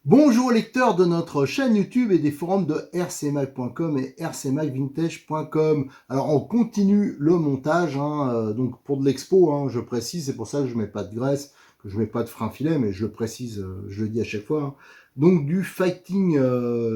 Bonjour lecteurs de notre chaîne YouTube et des forums de rcmag.com et rcmagvintage.com. Alors on continue le montage, donc pour de l'expo, je précise, c'est pour ça que je mets pas de graisse, que je mets pas de frein filet, mais je le précise, je le dis à chaque fois. Donc du Fighting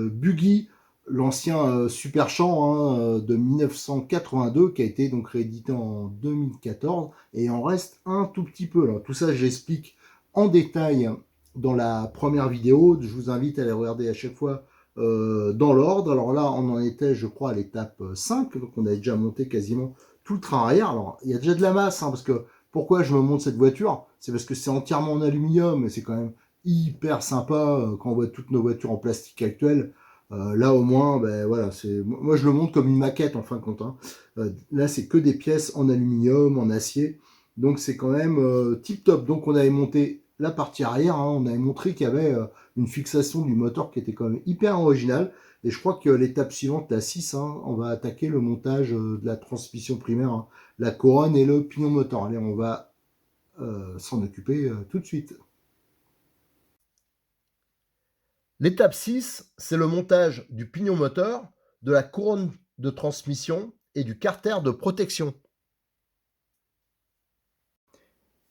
Buggy, l'ancien Super Champ de 1982 qui a été donc réédité en 2014 et il en reste un tout petit peu. Alors tout ça j'explique en détail dans la première vidéo. Je vous invite à les regarder à chaque fois dans l'ordre. Alors là, on en était, je crois, à l'étape 5. Donc on a déjà monté quasiment tout le train arrière. Alors il y a déjà de la masse, parce que pourquoi je me monte cette voiture? C'est parce que c'est entièrement en aluminium et c'est quand même hyper sympa quand on voit toutes nos voitures en plastique actuelles. Là au moins, ben voilà, moi je le montre comme une maquette en fin de compte. Là c'est que des pièces en aluminium, en acier, donc c'est quand même tip top. Donc on avait monté la partie arrière, on avait montré qu'il y avait une fixation du moteur qui était quand même hyper originale. Et je crois que l'étape suivante, la 6, on va attaquer le montage de la transmission primaire, la couronne et le pignon moteur. Allez, on va s'en occuper tout de suite. L'étape 6, c'est le montage du pignon moteur, de la couronne de transmission et du carter de protection.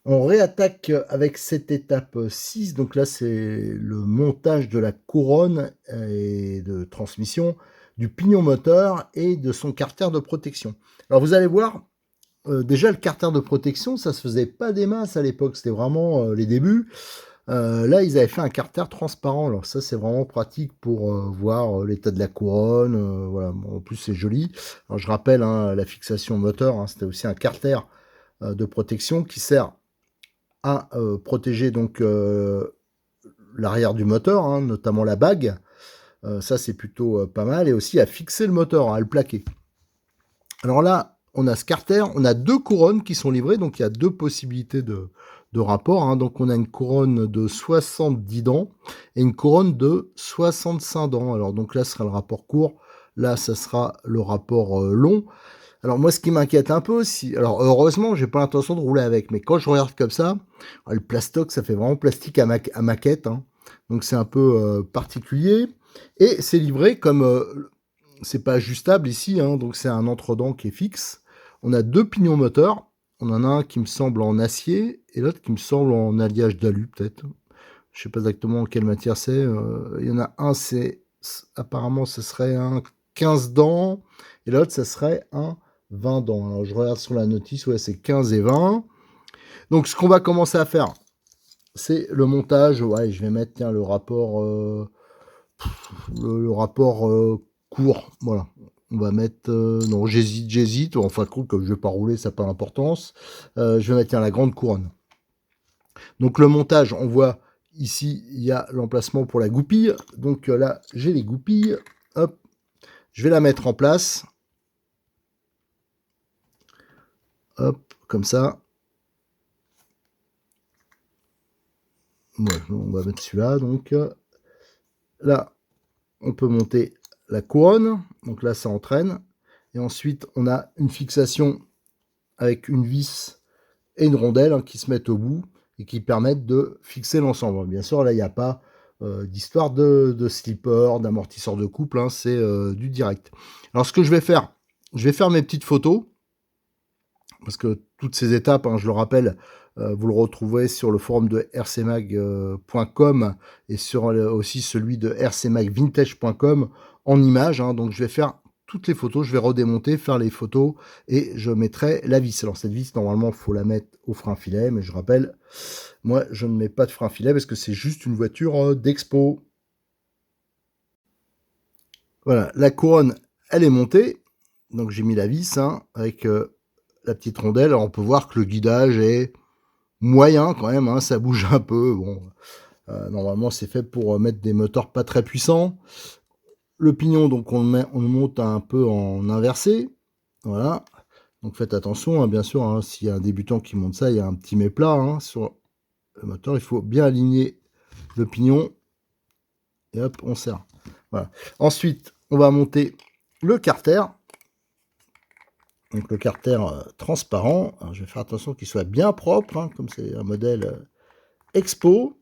On réattaque avec cette étape 6. Donc là, c'est le montage de la couronne et de transmission, du pignon moteur et de son carter de protection. Alors vous allez voir, déjà le carter de protection, ça se faisait pas des masses à l'époque, c'était vraiment les débuts. Là, ils avaient fait un carter transparent. Alors ça, c'est vraiment pratique pour voir l'état de la couronne. Voilà. Bon, en plus, c'est joli. Alors je rappelle, la fixation moteur, c'était aussi un carter de protection qui sert à protéger donc l'arrière du moteur, notamment la bague. Ça, c'est plutôt pas mal. Et aussi à fixer le moteur, à le plaquer. Alors là, on a ce carter. On a deux couronnes qui sont livrées. Donc, il y a deux possibilités de rapport. Donc, on a une couronne de 70 dents et une couronne de 65 dents. Alors, donc là, ce sera le rapport court. Là, ça sera le rapport long. Alors moi, ce qui m'inquiète un peu aussi, alors heureusement, j'ai pas l'intention de rouler avec, mais quand je regarde comme ça, le plastoc, ça fait vraiment plastique à maquette, donc c'est un peu particulier. Et c'est livré comme c'est pas ajustable ici, donc c'est un entre-dents qui est fixe. On a deux pignons moteurs. On en a un qui me semble en acier et l'autre qui me semble en alliage d'alu peut-être. Je sais pas exactement quelle matière c'est. Il y en a un, apparemment ce serait un 15 dents et l'autre ça serait un 20 dents. Alors je regarde sur la notice, ouais, c'est 15 et 20. Donc ce qu'on va commencer à faire, c'est le montage. Ouais, je vais mettre tiens, le rapport le rapport court. Voilà. On va mettre non, j'hésite. Enfin, comme je vais pas rouler, ça n'a pas d'importance. Je vais mettre tiens, la grande couronne. Donc le montage, on voit ici, il y a l'emplacement pour la goupille. Donc là, j'ai les goupilles. Hop, je vais la mettre en place. Hop, comme ça. Ouais, on va mettre celui-là. Donc là, on peut monter la couronne. Donc là, ça entraîne. Et ensuite, on a une fixation avec une vis et une rondelle qui se mettent au bout et qui permettent de fixer l'ensemble. Bien sûr, là, il n'y a pas d'histoire de slipper, d'amortisseur de couple, c'est du direct. Alors, ce que je vais faire mes petites photos, parce que toutes ces étapes, je le rappelle, vous le retrouverez sur le forum de rcmag.com et sur aussi celui de rcmagvintage.com en images. Donc, je vais faire toutes les photos, je vais redémonter, faire les photos et je mettrai la vis. Alors, cette vis, normalement, il faut la mettre au frein filet, mais je rappelle, moi, je ne mets pas de frein filet parce que c'est juste une voiture d'expo. Voilà, la couronne, elle est montée. Donc, j'ai mis la vis avec la petite rondelle. Alors, on peut voir que le guidage est moyen quand même, ça bouge un peu. Bon, normalement, c'est fait pour mettre des moteurs pas très puissants. Le pignon, donc, on le monte un peu en inversé. Voilà. Donc, faites attention, bien sûr, s'il y a un débutant qui monte ça, il y a un petit méplat sur le moteur. Il faut bien aligner le pignon. Et hop, on serre. Voilà. Ensuite, on va monter le carter. Donc le carter transparent. Alors, je vais faire attention qu'il soit bien propre, comme c'est un modèle Expo.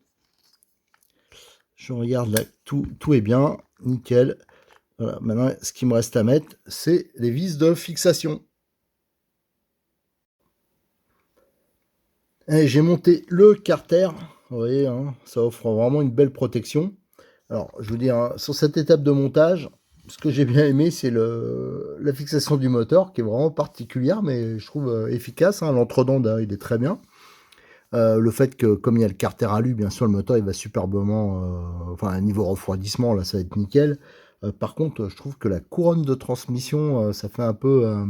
Je regarde là, tout est bien, nickel. Voilà, maintenant ce qu'il me reste à mettre, c'est les vis de fixation. Et j'ai monté le carter, vous voyez, hein, ça offre vraiment une belle protection. Alors, je vous dis, hein, sur cette étape de montage, ce que j'ai bien aimé, c'est la fixation du moteur, qui est vraiment particulière, mais je trouve efficace, hein. L'entredent, il est très bien. Le fait que, comme il y a le carter alu, bien sûr, le moteur, il va superbement... enfin, à niveau refroidissement, là, ça va être nickel. Par contre, je trouve que la couronne de transmission, ça fait un peu...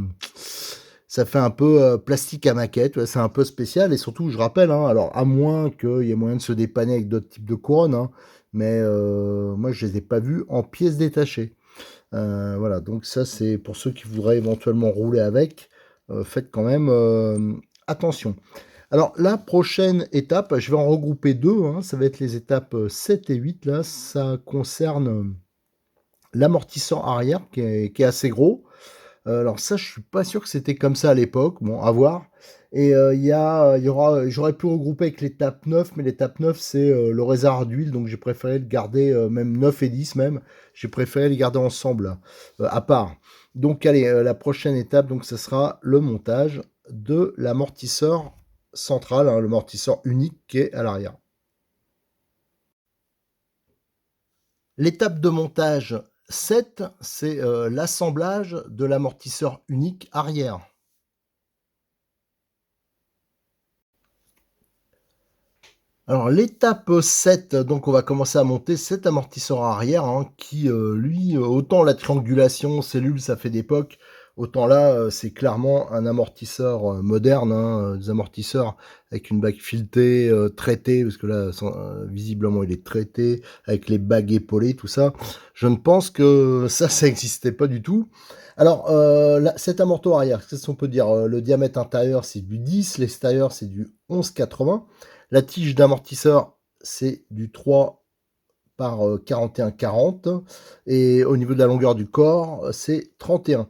plastique à maquette, ouais, c'est un peu spécial, et surtout, je rappelle, hein, alors à moins qu'il y ait moyen de se dépanner avec d'autres types de couronnes, hein, mais moi je les ai pas vus en pièces détachées. Voilà, donc ça c'est pour ceux qui voudraient éventuellement rouler avec, faites quand même attention. Alors la prochaine étape, je vais en regrouper deux, hein, ça va être les étapes 7 et 8, là, ça concerne l'amortisseur arrière qui est assez gros. Alors ça, je suis pas sûr que c'était comme ça à l'époque. Bon, à voir. Et j'aurais pu regrouper avec l'étape 9, mais l'étape 9, c'est le réservoir d'huile, donc j'ai préféré le garder, même 9 et 10 même, j'ai préféré les garder ensemble, à part. Donc allez, la prochaine étape, donc ce sera le montage de l'amortisseur central, hein, le amortisseur unique qui est à l'arrière. L'étape de montage 7, c'est l'assemblage de l'amortisseur unique arrière. Alors l'étape 7, donc on va commencer à monter cet amortisseur arrière, hein, qui lui, autant la triangulation cellule ça fait d'époque, autant là c'est clairement un amortisseur moderne, hein, des amortisseurs avec une bague filetée, traitée, parce que là visiblement il est traité, avec les bagues épaulées, tout ça. Je ne pense que ça n'existait pas du tout. Alors cet amorto arrière, qu'est-ce qu'on peut dire? Le diamètre intérieur c'est du 10, l'extérieur c'est du 11,80. La tige d'amortisseur, c'est du 3 par 41,40. Et au niveau de la longueur du corps, c'est 31.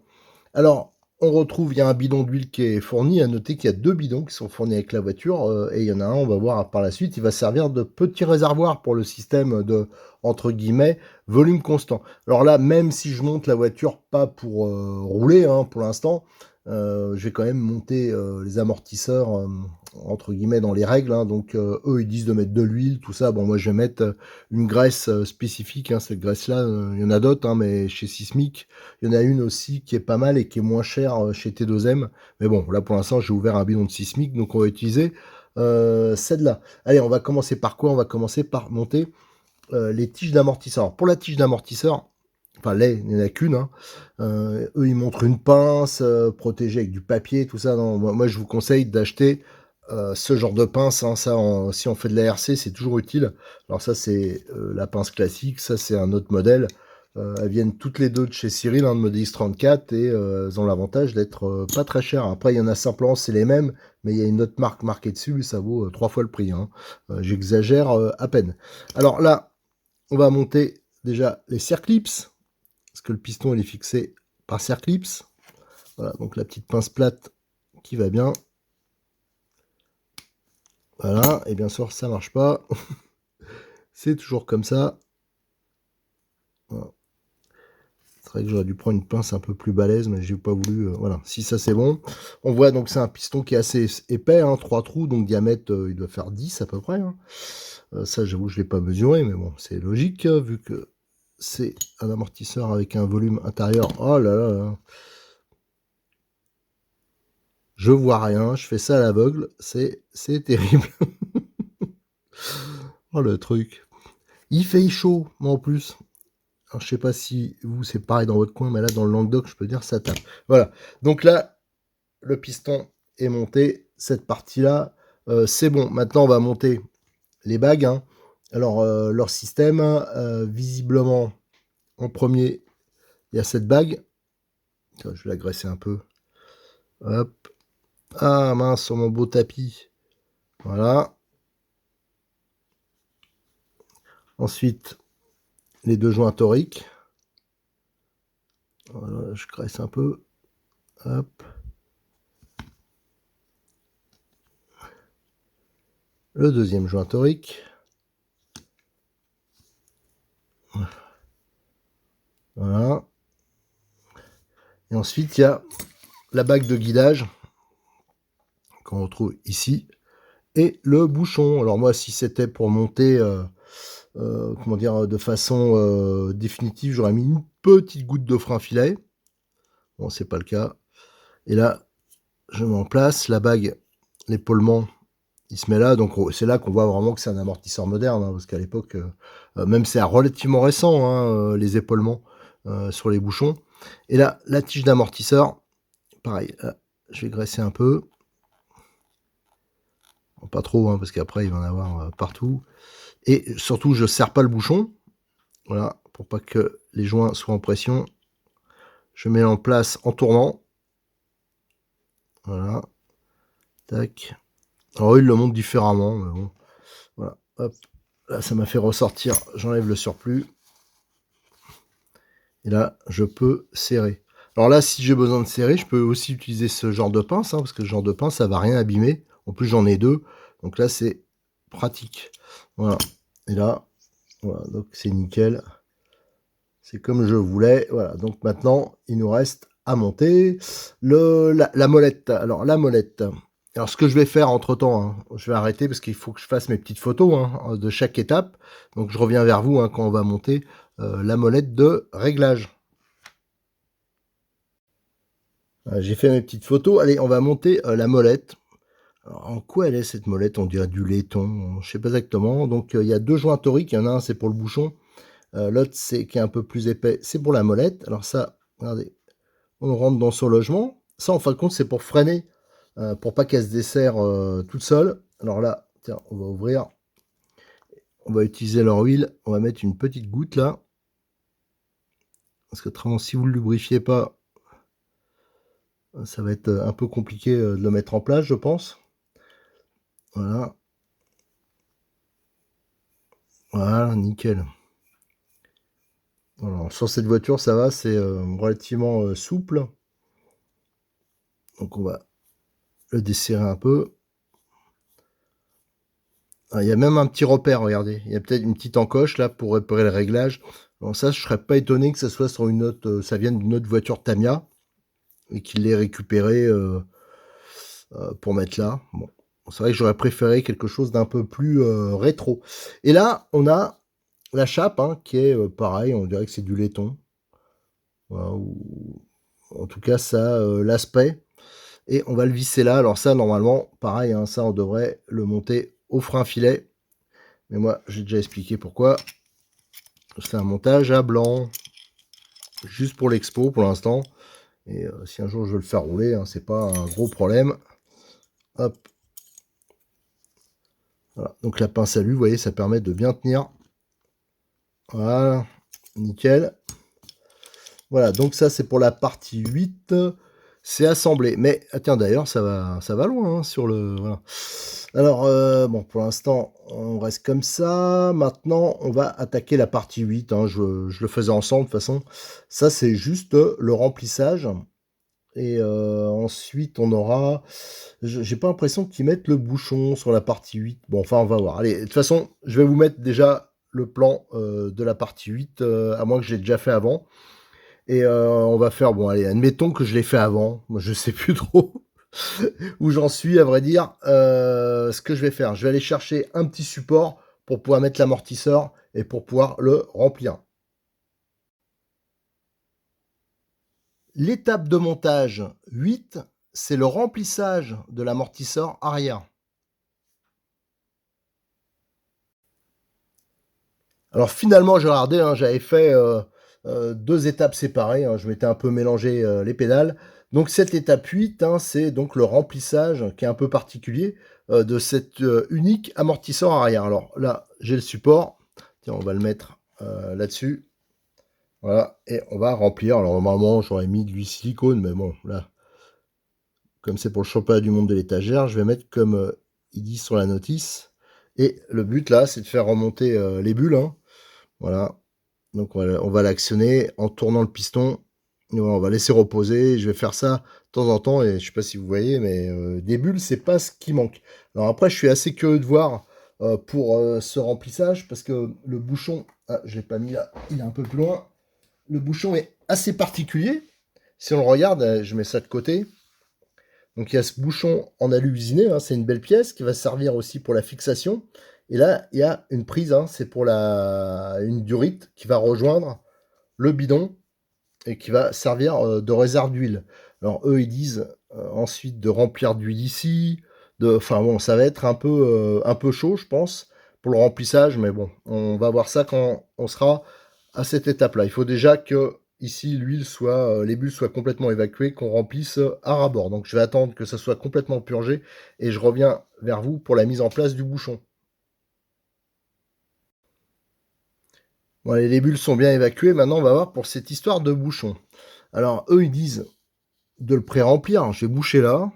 Alors, on retrouve, il y a un bidon d'huile qui est fourni. À noter qu'il y a deux bidons qui sont fournis avec la voiture. Et il y en a un, on va voir par la suite, il va servir de petit réservoir pour le système de, entre guillemets, volume constant. Alors là, même si je monte la voiture pas pour rouler, hein, pour l'instant, je vais quand même monter les amortisseurs, entre guillemets, dans les règles, hein. Donc, eux, ils disent de mettre de l'huile, tout ça. Bon, moi, je vais mettre une graisse spécifique, hein. Cette graisse-là, il y en a d'autres, hein, mais chez Sismic, il y en a une aussi qui est pas mal et qui est moins chère chez T2M. Mais bon, là, pour l'instant, j'ai ouvert un bidon de Sismic, donc on va utiliser celle-là. Allez, on va commencer par quoi? On va commencer par monter les tiges d'amortisseur. Alors, pour la tige d'amortisseur, enfin, il n'y en a qu'une, hein. Eux, ils montrent une pince protégée avec du papier, tout ça. Non, moi, je vous conseille d'acheter ce genre de pince, hein. Ça, si on fait de la RC, c'est toujours utile. Alors ça, c'est la pince classique. Ça, c'est un autre modèle. Elles viennent toutes les deux de chez Cyril, hein, de Modélis 34, et elles ont l'avantage d'être pas très chères. Après, il y en a simplement, c'est les mêmes, mais il y a une autre marque marquée dessus, et ça vaut 3 fois le prix, hein. J'exagère à peine. Alors là, on va monter déjà les circlips, parce que le piston il est fixé par circlips. Voilà, donc la petite pince plate qui va bien. Voilà, et bien sûr ça marche pas. C'est toujours comme ça. Voilà. C'est vrai que j'aurais dû prendre une pince un peu plus balèze, mais j'ai pas voulu. Voilà, si ça c'est bon. On voit donc c'est un piston qui est assez épais, hein, 3 trous, donc diamètre il doit faire 10 à peu près, hein. Ça j'avoue je l'ai pas mesuré, mais bon c'est logique vu que c'est un amortisseur avec un volume intérieur. Oh là là là. Je vois rien, je fais ça à l'aveugle, c'est terrible. Oh le truc. Il fait chaud, moi en plus. Alors je sais pas si vous c'est pareil dans votre coin, mais là dans le Languedoc, je peux dire ça tape. Voilà. Donc là, le piston est monté. Cette partie-là, c'est bon. Maintenant, on va monter les bagues, hein. Alors, leur système, visiblement, en premier, il y a cette bague. Tiens, je vais l'agresser un peu. Hop. Ah mince, sur mon beau tapis. Voilà. Ensuite, les deux joints toriques. Voilà, je graisse un peu. Hop. Le deuxième joint torique. Voilà. Et ensuite, il y a la bague de guidage qu'on retrouve ici et le bouchon. Alors moi, si c'était pour monter, comment dire, de façon définitive, j'aurais mis une petite goutte de frein filet. Bon, c'est pas le cas. Et là, je mets en place la bague, l'épaulement, il se met là. Donc c'est là qu'on voit vraiment que c'est un amortisseur moderne, hein, parce qu'à l'époque, même c'est relativement récent, hein, les épaulements sur les bouchons. Et là, la tige d'amortisseur, pareil, là, je vais graisser un peu. Bon, pas trop, hein, parce qu'après, il va en avoir partout. Et surtout, je ne serre pas le bouchon. Voilà, pour pas que les joints soient en pression. Je mets en place en tournant. Voilà. Tac. Alors, il le monte différemment, mais bon. Voilà. Hop. Là, ça m'a fait ressortir. J'enlève le surplus. Et là, je peux serrer. Alors là, si j'ai besoin de serrer, je peux aussi utiliser ce genre de pince, hein, parce que ce genre de pince, ça va rien abîmer. En plus, j'en ai deux. Donc là, c'est pratique. Voilà. Et là, voilà, donc c'est nickel. C'est comme je voulais. Voilà, donc maintenant, il nous reste à monter la molette. Alors, la molette. Alors, ce que je vais faire entre-temps, hein, je vais arrêter parce qu'il faut que je fasse mes petites photos, hein, de chaque étape. Donc, je reviens vers vous, hein, quand on va monter la molette de réglage. J'ai fait mes petites photos. Allez, on va monter la molette. Alors, en quoi elle est cette molette? On dirait du laiton. Je sais pas exactement. Donc, il y a deux joints toriques. Il y en a un, c'est pour le bouchon. L'autre, c'est qui est un peu plus épais, c'est pour la molette. Alors ça, regardez, on rentre dans son logement. Ça, en fin de compte, c'est pour freiner, pour pas qu'elle se desserre toute seule. Alors là, tiens, on va ouvrir. On va utiliser leur huile. On va mettre une petite goutte là. Parce que autrement, si vous ne le lubrifiez pas, ça va être un peu compliqué de le mettre en place, je pense. Voilà. Voilà, nickel. Alors, sur cette voiture, ça va, c'est relativement souple. Donc on va le desserrer un peu. Ah, il y a même un petit repère, regardez. Il y a peut-être une petite encoche là pour réparer le réglage. Alors ça, je serais pas étonné que ça soit sur une autre, ça vienne d'une autre voiture Tamiya et qu'il l'ait récupéré pour mettre là. Bon, c'est vrai que j'aurais préféré quelque chose d'un peu plus rétro. Et là, on a la chape, hein, qui est pareil, on dirait que c'est du laiton. Voilà, ou en tout cas, ça l'aspect. Et on va le visser là. Alors ça, normalement, pareil, hein, ça, on devrait le monter au frein filet. Mais moi, j'ai déjà expliqué pourquoi. C'est un montage à blanc. Juste pour l'expo pour l'instant. Et si un jour je veux le faire rouler, hein, c'est pas un gros problème. Hop. Voilà. Donc la pince à lui, vous voyez, ça permet de bien tenir. Voilà. Nickel. Voilà, donc ça c'est pour la partie 8. C'est assemblé. Mais ah, tiens, d'ailleurs, ça va loin, hein, sur le. Voilà. Alors, bon, pour l'instant, on reste comme ça. Maintenant, on va attaquer la partie 8, hein. Je le faisais ensemble, de toute façon. Ça, c'est juste le remplissage. Et ensuite, on aura. J'ai pas l'impression qu'ils mettent le bouchon sur la partie 8. Bon, enfin, on va voir. Allez, de toute façon, je vais vous mettre déjà le plan de la partie 8, à moins que je l'ai déjà fait avant. Et on va faire, bon, allez, admettons que je l'ai fait avant. Moi, je sais plus trop où j'en suis, à vrai dire. Ce que je vais faire, je vais aller chercher un petit support pour pouvoir mettre l'amortisseur et pour pouvoir le remplir. L'étape de montage 8, c'est le remplissage de l'amortisseur arrière. Alors finalement, j'ai regardé, hein, j'avais fait deux étapes séparées, hein, je m'étais un peu mélangé les pédales. Donc cette étape 8, hein, c'est donc le remplissage qui est un peu particulier de cet unique amortisseur arrière. Alors là, j'ai le support. Tiens, on va le mettre là-dessus. Voilà, et on va remplir. Alors normalement, j'aurais mis de l'huile silicone, mais bon, là, comme c'est pour le championnat du monde de l'étagère, je vais mettre comme il dit sur la notice. Et le but là, c'est de faire remonter les bulles, hein. Voilà. Donc on va l'actionner en tournant le piston. Et voilà, on va laisser reposer. Je vais faire ça de temps en temps. Et je sais pas si vous voyez, mais des bulles, c'est pas ce qui manque. Alors après, je suis assez curieux de voir pour ce remplissage, parce que le bouchon, ah, je l'ai pas mis là, il est un peu plus loin. Le bouchon est assez particulier. Si on le regarde, je mets ça de côté. Donc il y a ce bouchon en alu usiné, hein, c'est une belle pièce qui va servir aussi pour la fixation. Et là, il y a une prise, hein, c'est pour une durite qui va rejoindre le bidon et qui va servir de réserve d'huile. Alors eux, ils disent ensuite de remplir d'huile ici. Enfin bon, ça va être un peu chaud, je pense, pour le remplissage, mais bon, on va voir ça quand on sera à cette étape-là. Il faut déjà que ici l'huile soit, les bulles soient complètement évacuées, qu'on remplisse à ras-bord. Donc je vais attendre que ça soit complètement purgé et je reviens vers vous pour la mise en place du bouchon. Bon, allez, les bulles sont bien évacuées. Maintenant, on va voir pour cette histoire de bouchon. Alors, eux, ils disent de le pré-remplir. Je vais boucher là.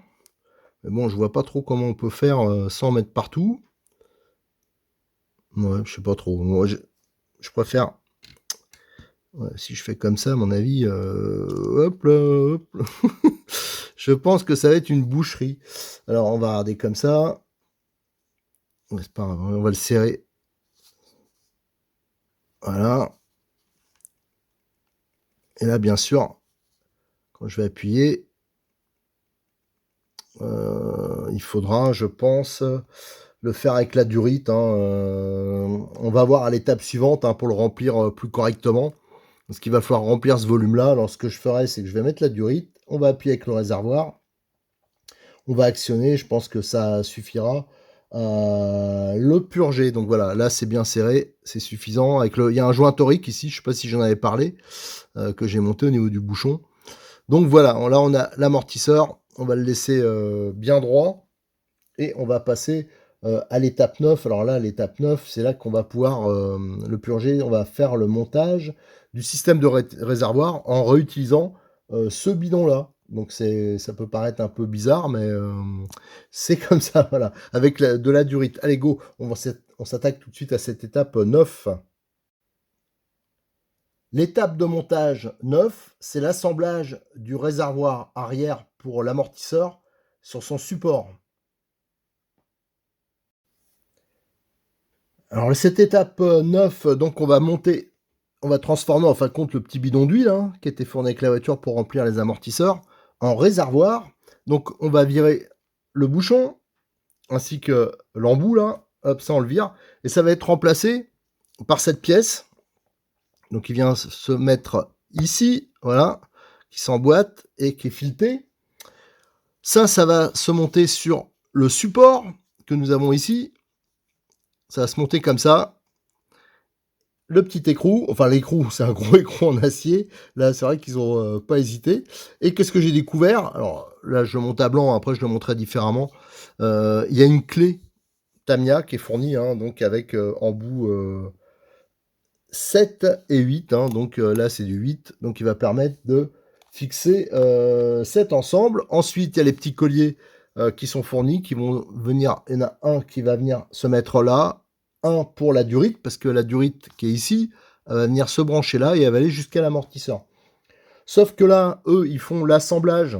Mais bon, je vois pas trop comment on peut faire sans mettre partout. Ouais, je sais pas trop. Moi, je préfère... Ouais, si je fais comme ça, à mon avis... hop là, hop là. Je pense que ça va être une boucherie. Alors, on va regarder comme ça. Ouais, c'est pas grave, on va le serrer. Voilà. Et là, bien sûr, quand je vais appuyer, il faudra, je pense, le faire avec la durite. Hein, on va voir à l'étape suivante hein, pour le remplir plus correctement. Parce qu'il va falloir remplir ce volume-là. Alors, ce que je ferai, c'est que je vais mettre la durite. On va appuyer avec le réservoir. On va actionner. Je pense que ça suffira à le purger. Donc voilà, là, c'est bien serré. C'est suffisant. Il y a un joint torique ici. Je ne sais pas si j'en avais parlé. Que j'ai monté au niveau du bouchon. Donc voilà, là, on a l'amortisseur. On va le laisser bien droit. Et on va passer à l'étape 9. Alors là, l'étape 9, c'est là qu'on va pouvoir le purger. On va faire le montage du système de réservoir en réutilisant ce bidon-là. Donc ça peut paraître un peu bizarre, mais c'est comme ça, voilà. Avec de la durite. Allez, go, on s'attaque tout de suite à cette étape 9. L'étape de montage 9, c'est l'assemblage du réservoir arrière pour l'amortisseur sur son support. Alors cette étape 9, donc on va transformer en fin de compte le petit bidon d'huile hein, qui était fourni avec la voiture pour remplir les amortisseurs en réservoir. Donc on va virer le bouchon ainsi que l'embout là, hop ça on le vire et ça va être remplacé par cette pièce. Donc il vient se mettre ici, voilà, qui s'emboîte et qui est fileté. Ça va se monter sur le support que nous avons ici. Ça va se monter comme ça. Le petit écrou, enfin l'écrou, c'est un gros écrou en acier. Là, c'est vrai qu'ils ont pas hésité. Et qu'est-ce que j'ai découvert? Alors là, je le monte à blanc, après je le montrerai différemment. Il y a une clé Tamiya qui est fournie, hein, donc avec en bout 7 et 8. Hein, donc là, c'est du 8. Donc il va permettre de fixer cet ensemble. Ensuite, il y a les petits colliers qui sont fournis, qui vont venir. Il y en a un qui va venir se mettre là. Un pour la durite, parce que la durite qui est ici, elle va venir se brancher là et elle va aller jusqu'à l'amortisseur. Sauf que là, eux, ils font l'assemblage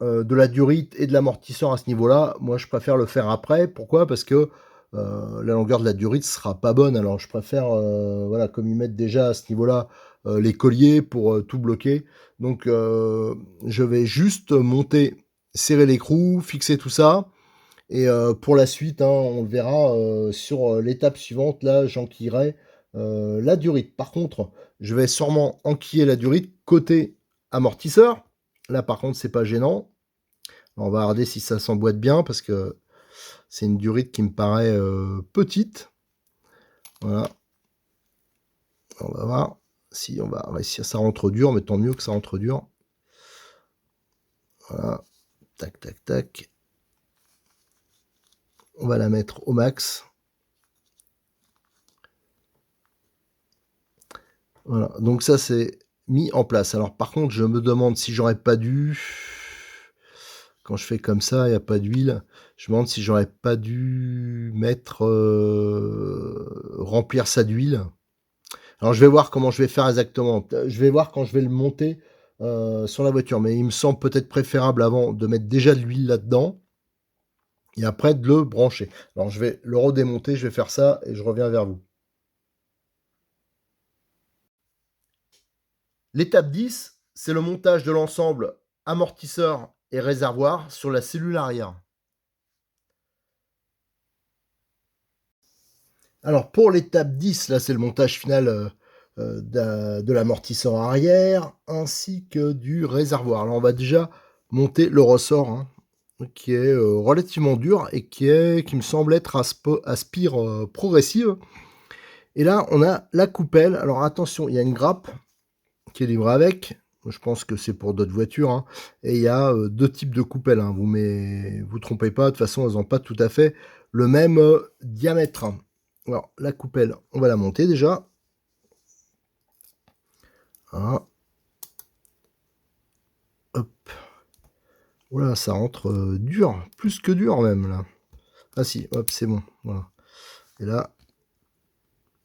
de la durite et de l'amortisseur à ce niveau-là. Moi, je préfère le faire après. Pourquoi? Parce que la longueur de la durite sera pas bonne. Alors, je préfère, voilà, comme ils mettent déjà à ce niveau-là les colliers pour tout bloquer. Donc, je vais juste monter, serrer l'écrou, fixer tout ça. Et pour la suite, hein, on le verra sur l'étape suivante. Là, j'enquillerai la durite. Par contre, je vais sûrement enquiller la durite côté amortisseur. Là, par contre, c'est pas gênant. On va regarder si ça s'emboîte bien parce que c'est une durite qui me paraît petite. Voilà. On va voir si on va réussir. Ça rentre dur, mais tant mieux que ça rentre dur. Voilà. Tac, tac, tac. On va la mettre au max. Voilà, donc ça c'est mis en place. Alors par contre, je me demande si j'aurais pas dû, quand je fais comme ça, il n'y a pas d'huile, je me demande si j'aurais pas dû mettre, remplir ça d'huile. Alors je vais voir comment je vais faire exactement. Je vais voir quand je vais le monter sur la voiture, mais il me semble peut-être préférable avant de mettre déjà de l'huile là-dedans. et après de le brancher. Alors je vais le redémonter, je vais faire ça et je reviens vers vous. L'étape 10, c'est le montage de l'ensemble amortisseur et réservoir sur la cellule arrière. Alors pour l'étape 10, là c'est le montage final de l'amortisseur arrière ainsi que du réservoir. Alors on va déjà monter le ressort, hein, qui est relativement dur et qui me semble être à spire progressive. Et là on a la coupelle. Alors attention, il y a une grappe qui est livrée avec. Je pense que c'est pour d'autres voitures, hein. Et il y a deux types de coupelles, hein. Vous trompez pas, de toute façon elles n'ont pas tout à fait le même diamètre. Alors la coupelle, on va la monter déjà. Voilà. Hop. Voilà, ça rentre dur, plus que dur même là. Ah si, hop, c'est bon. Voilà. Et là,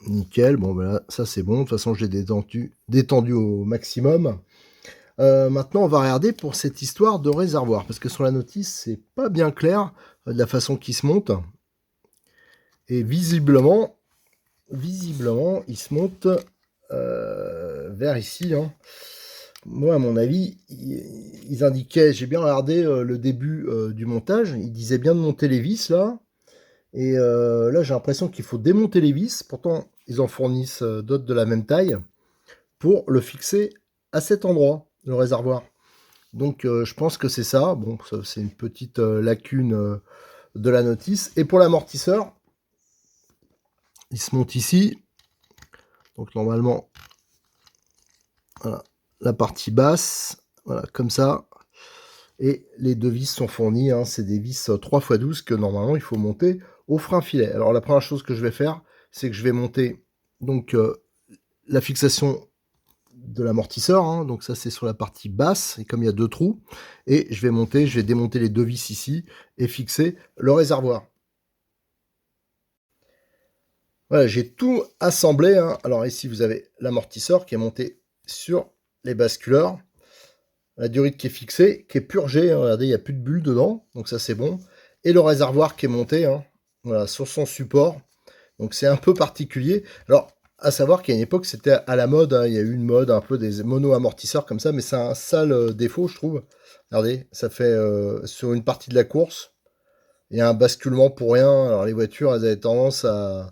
nickel. Bon, ben là, ça c'est bon. De toute façon, je l'ai détendu au maximum. Maintenant, on va regarder pour cette histoire de réservoir, parce que sur la notice, c'est pas bien clair de la façon qu'il se monte. Et visiblement, il se monte vers ici, hein. Moi, à mon avis, ils indiquaient, j'ai bien regardé le début du montage, ils disaient bien de monter les vis là. Et là, j'ai l'impression qu'il faut démonter les vis. Pourtant, ils en fournissent d'autres de la même taille pour le fixer à cet endroit, le réservoir. Donc, je pense que c'est ça. Bon, ça, c'est une petite lacune de la notice. Et pour l'amortisseur, il se monte ici. Donc, normalement, voilà, la partie basse, voilà, comme ça. Et les deux vis sont fournies, hein, c'est des vis 3x12 que normalement il faut monter au frein filet. Alors la première chose que je vais faire, c'est que je vais monter donc la fixation de l'amortisseur, hein, donc ça c'est sur la partie basse, et comme il y a deux trous, et je vais démonter les deux vis ici et fixer le réservoir. Voilà, j'ai tout assemblé, hein. Alors ici vous avez l'amortisseur qui est monté sur les basculeurs. La durite qui est fixée, qui est purgée, hein, regardez, il n'y a plus de bulles dedans, donc ça c'est bon. Et le réservoir qui est monté, hein, voilà, sur son support. Donc c'est un peu particulier. Alors, à savoir qu'à une époque, c'était à la mode, hein, il y a eu une mode un peu des mono-amortisseurs comme ça, mais c'est un sale défaut, je trouve. Regardez, ça fait sur une partie de la course, il y a un basculement pour rien. Alors les voitures, elles avaient tendance à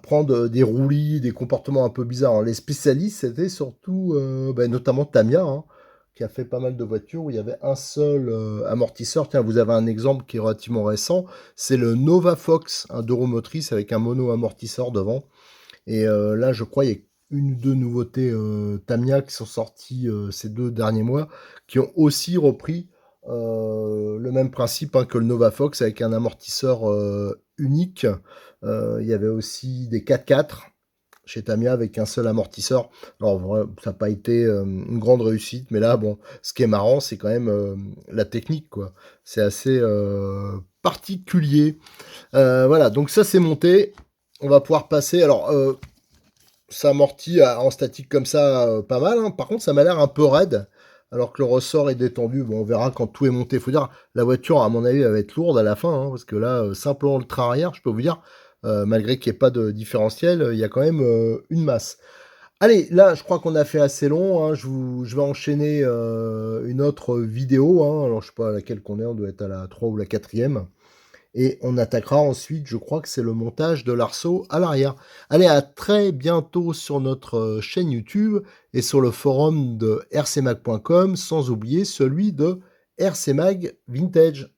prendre des roulis, des comportements un peu bizarres. Alors, les spécialistes, c'était surtout, notamment Tamiya, hein, qui a fait pas mal de voitures où il y avait un seul amortisseur. Tiens, vous avez un exemple qui est relativement récent, c'est le Nova Fox, un deux roues motrices avec un mono-amortisseur devant. Et là, je crois, il y a une ou deux nouveautés Tamiya qui sont sorties ces 2 derniers mois, qui ont aussi repris le même principe, hein, que le Nova Fox avec un amortisseur unique. Il y avait aussi des 4x4 chez Tamiya avec un seul amortisseur. Alors, ça n'a pas été une grande réussite, mais là, bon, ce qui est marrant, c'est quand même la technique, quoi. C'est assez particulier. Voilà, donc ça, c'est monté. On va pouvoir passer. Alors, ça amortit en statique comme ça pas mal, hein. Par contre, ça m'a l'air un peu raide, alors que le ressort est détendu. Bon, on verra quand tout est monté. Il faut dire, la voiture, à mon avis, elle va être lourde à la fin, hein, parce que là, simplement le train arrière, je peux vous dire, malgré qu'il n'y ait pas de différentiel, il y a quand même une masse. Allez, là, je crois qu'on a fait assez long, hein. Je vais enchaîner une autre vidéo, hein. Alors, je sais pas à laquelle qu'on est, on doit être à la 3 ou la quatrième. Et on attaquera ensuite, je crois que c'est le montage de l'arceau à l'arrière. Allez, à très bientôt sur notre chaîne YouTube et sur le forum de rcmag.com, sans oublier celui de RCMag Vintage.